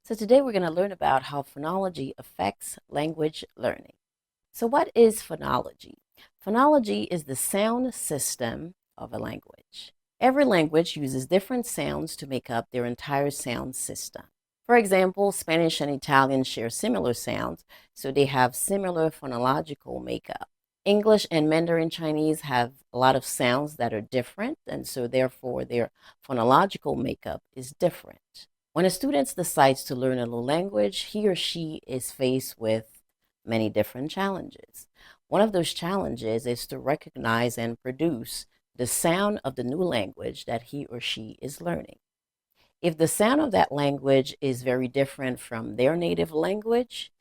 So today we're going to learn about how phonology affects language learning. So what is phonology? Phonology is the sound system of a language. Every language uses different sounds to make up their entire sound system. For example, Spanish and Italian share similar sounds, so they have similar phonological makeup. English and Mandarin Chinese have a lot of sounds that are different, and so therefore their phonological makeup is different. When a student decides to learn a new language, he or she is faced with many different challenges. One of those challenges is to recognize and produce the sound of the new language that he or she is learning. If the sound of that language is very different from their native language,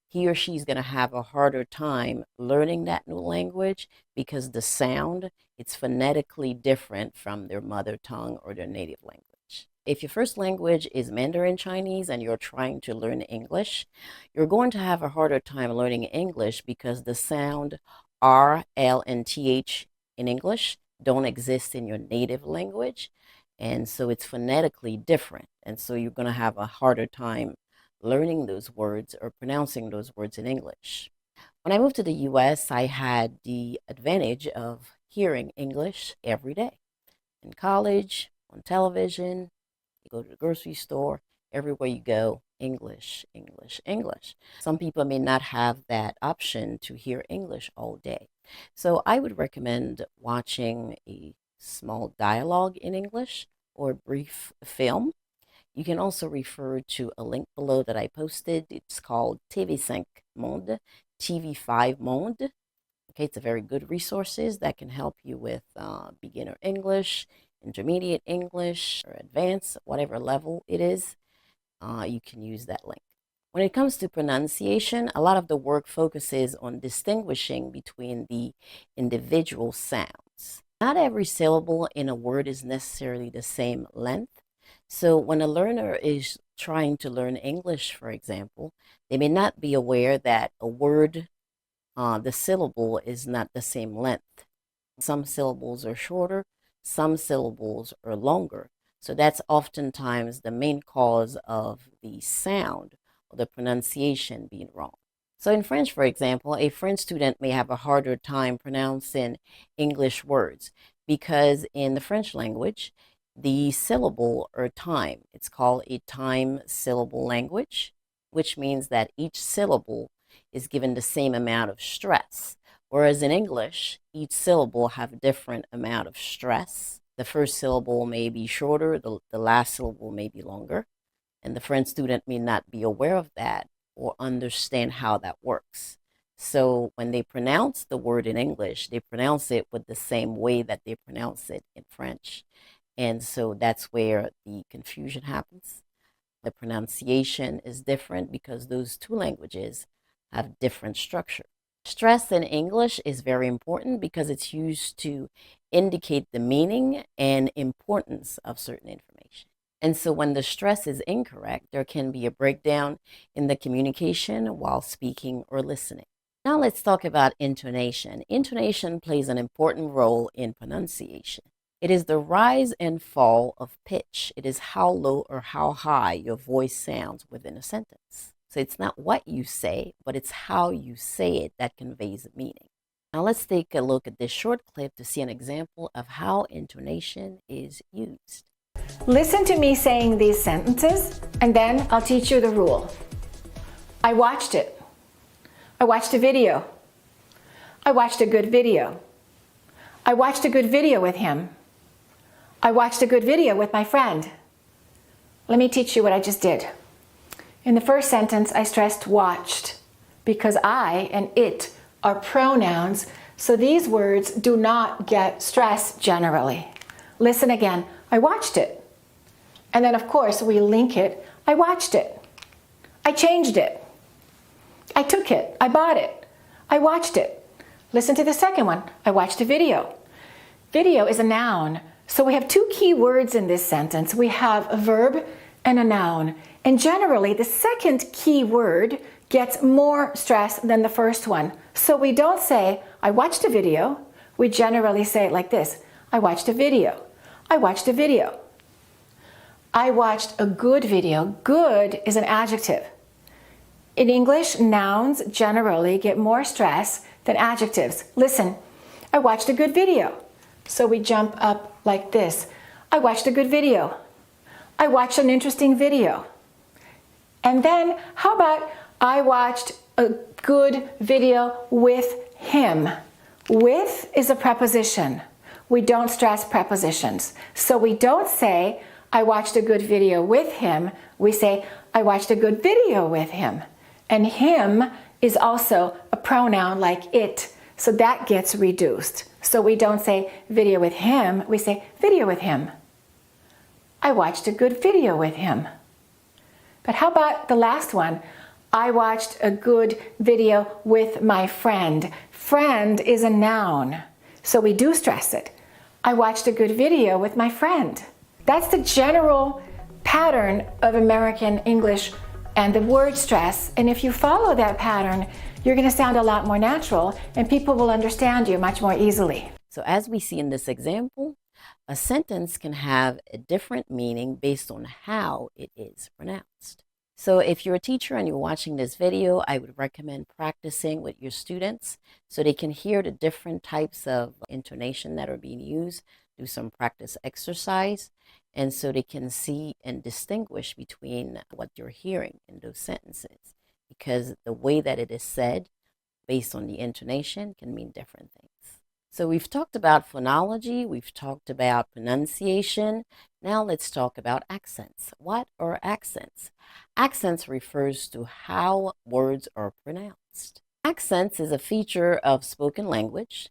he or she is going to have a harder time learning that new language because the sound, it's phonetically different from their mother tongue or their native language. If your first language is Mandarin Chinese and you're trying to learn English, you're going to have a harder time learning English because the sound R, L, and TH in English don't exist in your native language. And so it's phonetically different. And so you're going to have a harder time learning those words or pronouncing those words in English. When I moved to the US, I had the advantage of hearing English every day. In college, on television, you go to the grocery store, everywhere you go, English, English, English. Some people may not have that option to hear English all day. So I would recommend watching a small dialogue in English or a brief film. You can also refer to a link below that I posted. It's called TV5 Monde, TV5 Monde. Okay, it's a very good resources that can help you with beginner English, intermediate English, or advanced, whatever level it is, you can use that link. When it comes to pronunciation, a lot of the work focuses on distinguishing between the individual sounds. Not every syllable in a word is necessarily the same length. So when a learner is trying to learn English, for example, they may not be aware that a word, the syllable is not the same length. Some syllables are shorter, some syllables are longer. So that's oftentimes the main cause of the sound or the pronunciation being wrong. So in French, for example, a French student may have a harder time pronouncing English words because in the French language, the syllable or time, it's called a time syllable language, which means that each syllable is given the same amount of stress. Whereas in English, each syllable have a different amount of stress. The first syllable may be shorter, the last syllable may be longer, and the French student may not be aware of that or understand how that works. So when they pronounce the word in English, they pronounce it with the same way that they pronounce it in French. And so that's where the confusion happens. The pronunciation is different because those two languages have different structure. Stress in English is very important because it's used to indicate the meaning and importance of certain information. And so when the stress is incorrect, there can be a breakdown in the communication while speaking or listening. Now let's talk about intonation. Intonation plays an important role in pronunciation. It is the rise and fall of pitch. It is how low or how high your voice sounds within a sentence. So it's not what you say, but it's how you say it that conveys the meaning. Now let's take a look at this short clip to see an example of how intonation is used. Listen to me saying these sentences, and then I'll teach you the rule. I watched it. I watched a video. I watched a good video. I watched a good video with him. I watched a good video with my friend. Let me teach you what I just did. In the first sentence, I stressed watched because I and it are pronouns, so these words do not get stress generally. Listen again. I watched it. And then, of course, we link it. I watched it. I changed it. I took it. I bought it. I watched it. Listen to the second one. I watched a video. Video is a noun. So we have two key words in this sentence. We have a verb and a noun. And generally, the second key word gets more stress than the first one. So we don't say, I watched a video. We generally say it like this. I watched a video. I watched a video. I watched a good video. Good is an adjective. In English, nouns generally get more stress than adjectives. Listen, I watched a good video. So we jump up like this. I watched a good video. I watched an interesting video. And then, how about I watched a good video with him? With is a preposition. We don't stress prepositions. So we don't say, I watched a good video with him. We say, I watched a good video with him. And him is also a pronoun like it. So that gets reduced. So we don't say video with him. We say video with him. I watched a good video with him. But how about the last one? I watched a good video with my friend. Friend is a noun. So we do stress it. I watched a good video with my friend. That's the general pattern of American English and the word stress. And if you follow that pattern, you're going to sound a lot more natural and people will understand you much more easily. So as we see in this example, a sentence can have a different meaning based on how it is pronounced. So if you're a teacher and you're watching this video, I would recommend practicing with your students so they can hear the different types of intonation that are being used, do some practice exercise, and so they can see and distinguish between what you're hearing in those sentences, because the way that it is said based on the intonation can mean different things. So we've talked about phonology, we've talked about pronunciation. Now let's talk about accents. What are accents? Accents refers to how words are pronounced. Accents is a feature of spoken language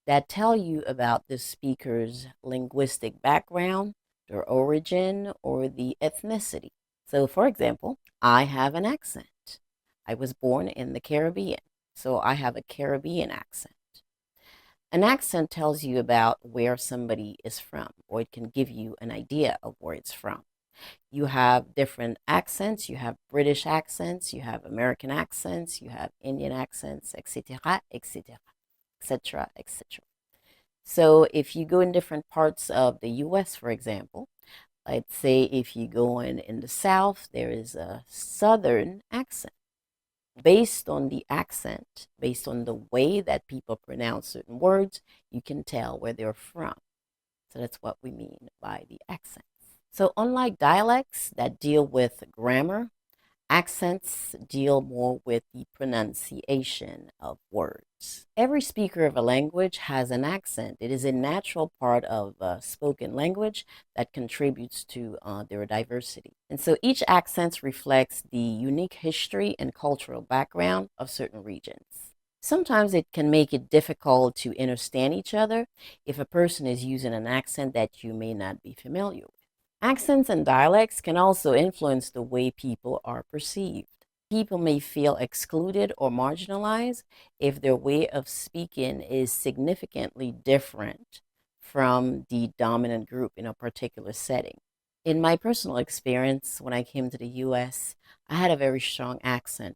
that tell you about the speaker's linguistic background, their origin, or the ethnicity. So for example, I have an accent. I was born in the Caribbean, so I have a Caribbean accent. An accent tells you about where somebody is from, or it can give you an idea of where it's from. You have different accents. You have British accents, you have American accents, you have Indian accents, etc., etc., etc., etc. So if you go in different parts of the US, for example, let's say if you go in the South, there is a Southern accent. Based on the accent, based on the way that people pronounce certain words, you can tell where they're from. So that's what we mean by the accents. So unlike dialects that deal with grammar, accents deal more with the pronunciation of words. Every speaker of a language has an accent. It is a natural part of spoken language that contributes to their diversity. And so each accent reflects the unique history and cultural background of certain regions. Sometimes it can make it difficult to understand each other if a person is using an accent that you may not be familiar with. Accents and dialects can also influence the way people are perceived. People may feel excluded or marginalized if their way of speaking is significantly different from the dominant group in a particular setting. In my personal experience, when I came to the US, I had a very strong accent.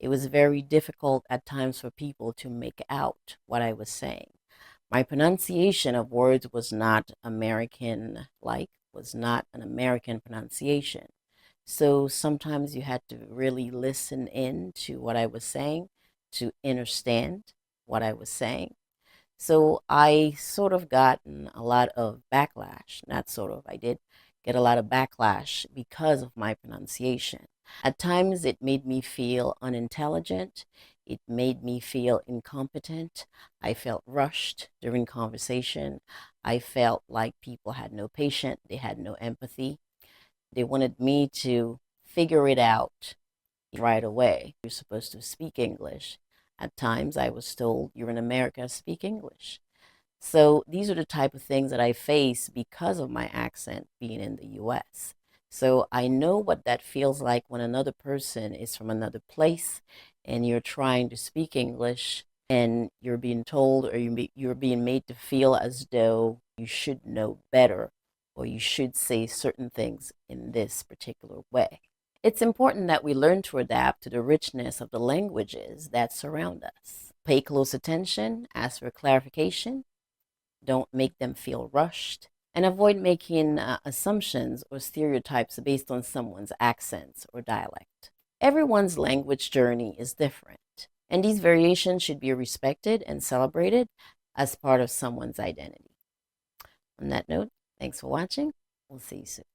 It was very difficult at times for people to make out what I was saying. My pronunciation of words was not American-like, was not an American pronunciation. So sometimes you had to really listen in to what I was saying to understand what I was saying. So I sort of gotten a lot of backlash, not sort of, I did get a lot of backlash because of my pronunciation. At times it made me feel unintelligent. It made me feel incompetent. I felt rushed during conversation. I felt like people had no patience. They had no empathy. They wanted me to figure it out right away. You're supposed to speak English. At times I was told, you're in America, speak English. So these are the type of things that I face because of my accent being in the US. So I know what that feels like when another person is from another place and you're trying to speak English and you're being told or you're being made to feel as though you should know better or you should say certain things in this particular way. It's important that we learn to adapt to the richness of the languages that surround us. Pay close attention, ask for clarification, don't make them feel rushed, and avoid making assumptions or stereotypes based on someone's accents or dialect. Everyone's language journey is different, and these variations should be respected and celebrated as part of someone's identity. On that note, thanks for watching. We'll see you soon.